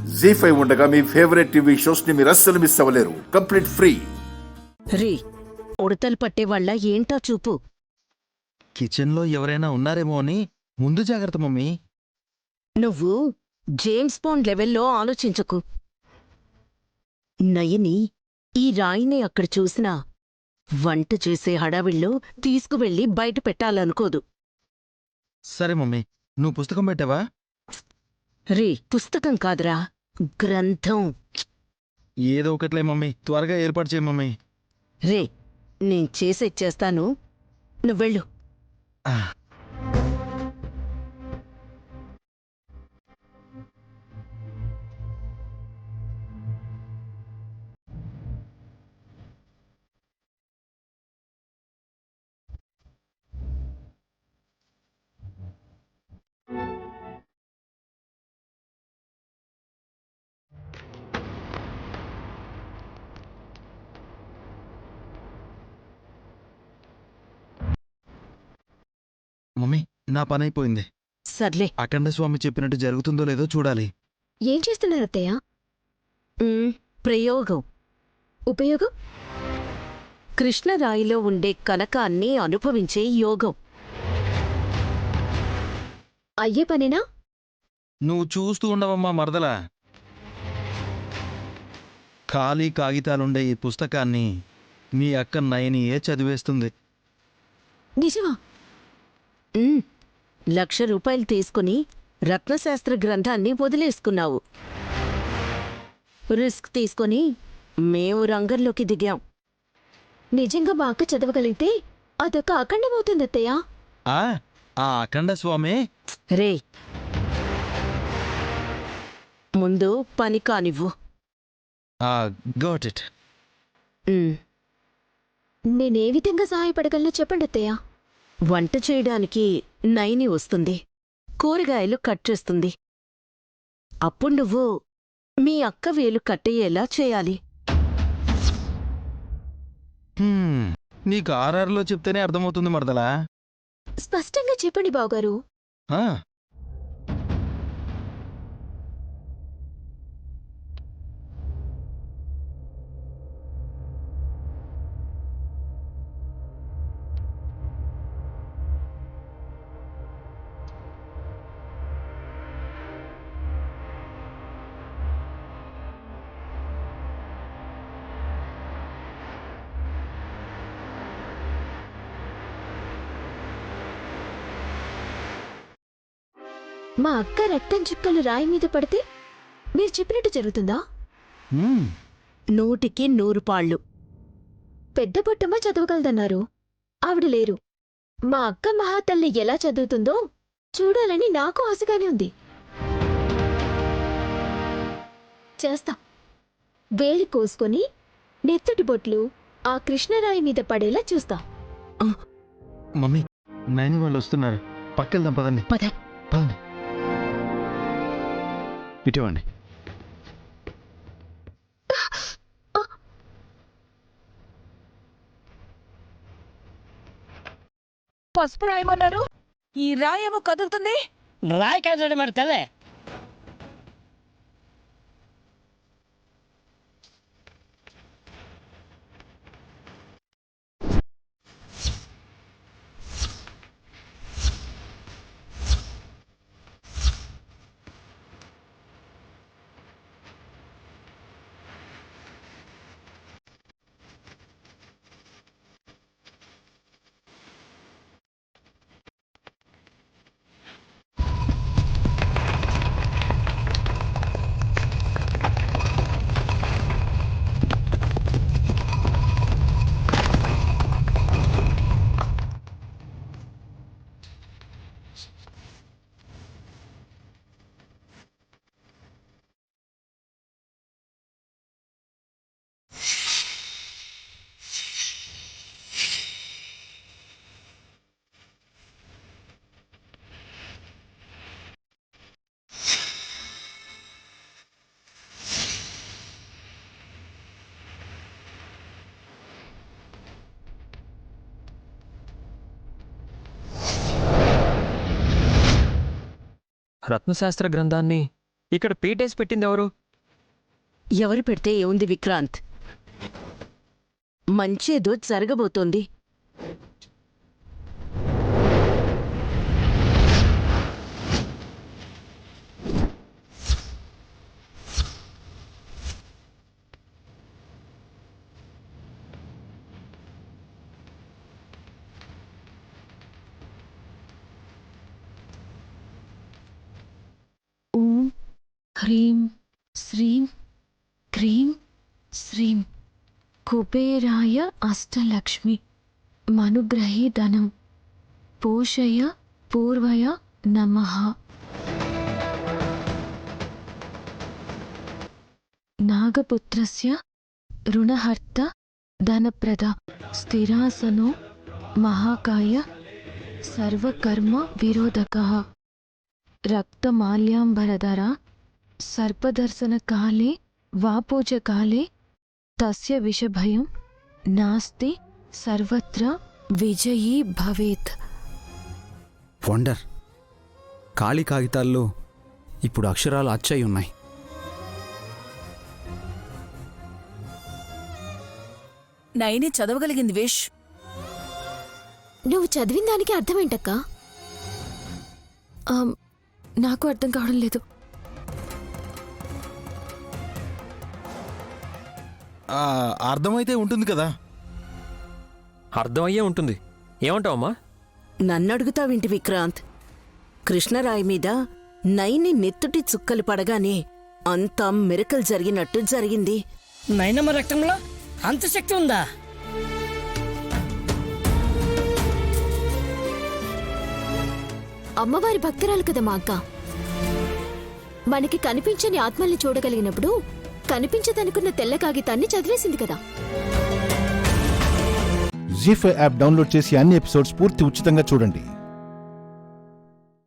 జీ5 ఉండగా మీ favourite TV shows ని మీరు అస్సలు మిస్ అవ్వలేరు. Complete free. రే ఉడతలు పట్టేవాళ్ళ ఏంటా చూపు. కిచెన్లో ఎవరైనా ఉన్నారేమో అని ముందు జాగ్రత్త మమ్మీ. నువ్వు జేమ్స్ బాండ్ లెవెల్లో ఆలోచించకు. నయని ఈ రాయిని అక్కడ చూసినా వంట చేసే హడావిళ్ళో తీసుకువెళ్ళి బయట పెట్టాలనుకోదు. సరే మమ్మీ, నువ్వు పుస్తకం పెట్టావా? రే పుస్తకం కాదురా, గ్రంథం. ఏదో ఒకట్లే మమ్మీ, త్వరగా ఏర్పాటు చేయి మమ్మీ. రే నేను చేసేచ్చేస్తాను, నువ్వెళ్ళు. ఆ, మమ్మీ నా పని అయిపోయింది. సర్లే. అఖండ స్వామి చెప్పినట్టు జరుగుతుందో లేదో చూడాలి. ఏం చేస్తున్నారు అత్తయ్య? ప్రయోగం. ఉపయోగం? కృష్ణరాయిలో ఉండే కనకాన్ని అనుభవించే యోగం. అయ్యే పనేనా? నువ్వు చూస్తూ ఉండవమ్మా మరదలా. ఖాళీ కాగితాలుండే ఈ పుస్తకాన్ని మీ అక్క నయనియే చదివేస్తుంది. నిజమా? 1,00,000 రూపాయలు తీసుకుని రత్నశాస్త్ర గ్రంథాన్ని వదిలేసుకున్నావు. రిస్క్ తీసుకొని మేము రంగంలోకి దిగాం. నిజంగా మా అక్క చదవగలిగితే అదొక అఖండమవుతుంది అత్తయ్య. ఆ ఆ అఖండ స్వామి. రే ముందు పని కానివ్వు. Got it. నేనే విధంగా సహాయపడగలను చెప్పండి అత్తయ్య. వంట చేయడానికి నయని వస్తుంది, కూరగాయలు కట్ చేస్తుంది. అప్పుడు నువ్వు మీ అక్క వేలు కట్టయ్యేలా చేయాలి. నీకు ఆర్ఆర్లో చెప్తేనే అర్థమవుతుంది మరదలా. స్పష్టంగా చెప్పండి బావగారు. ఆ, మా అక్క రక్తం చుక్కలు రాయి మీద పడితే మీరు చెప్పినట్టు జరుగుతుందా? 100కి 100 పాళ్ళు. పెద్ద పొట్టమ్మ చదవగలదన్నారు, ఆవిడ లేరు. మా అక్క మహాతల్లి ఎలా చదువుతుందో చూడాలని నాకు ఆశగానే ఉంది. చేస్తా. వేలి కోసుకొని నెత్తటి బొట్లు ఆ కృష్ణరాయి మీద పడేలా చూస్తా. మమ్మీ నైని వాళ్ళు వస్తున్నారు, పక్కెళ్దాం పదండి. పదండి. ఇటువంటి పసుపు రాయమన్నారు, ఈ రాయేమో కదులుతుంది. రాయి కదలడం మరి తలే. రత్నశాస్త్ర గ్రంథాన్ని ఇక్కడ పీటేసి పెట్టింది ఎవరు? ఎవరు పెడితే ఏముంది విక్రాంత్? మంచేదో జరగబోతోంది. ఓం హ్రీం శ్రీం క్రీం శ్రీం కుబేరాయ అష్టలక్ష్మి మనుగ్రహీ ధనం పోషయ పూర్వయ నమః. నాగపుత్రస్య రుణహర్త ధనప్రద స్థిరాసనో మహాకాయ సర్వకర్మ విరోధకః రక్తమాల్యాంబరధర సర్పదర్శనకాలే వాపోజకాలే తస్య విషభయం నాస్తి సర్వత్ర విజయీ భవేత్. వండర్. ఖాళీ కాగితాల్లో ఇప్పుడు అక్షరాలు అచ్చయి ఉన్నాయి. నైని చదవగలిగింది వేష్. నువ్వు చదివిన దానికి అర్థమేంటక్కా? నాకు అర్థం కావడం లేదు. అర్థమైతే ఉంటుంది కదా. అర్థమయ్యే ఉంటుంది. ఏమంటావమ్మా? నన్నడుగుతావింటి విక్రాంత్? కృష్ణరాయి మీద నైని నెత్తుటి చుక్కలు పడగానే అంతా మిరకల్ జరిగినట్టు జరిగింది. నైనమ్మ రక్తంలో అంత శక్తి ఉందా? అమ్మవారి భక్తురాలు కదా మా అక్క. మనకి కనిపించని ఆత్మల్ని చూడగలిగినప్పుడు కనిపించదనుకున్న తెల్ల కాగితాన్ని చదివేసింది కదా. జీ5 యాప్ డౌన్లోడ్ చేసి అన్ని ఎపిసోడ్స్ పూర్తి ఉచితంగా చూడండి.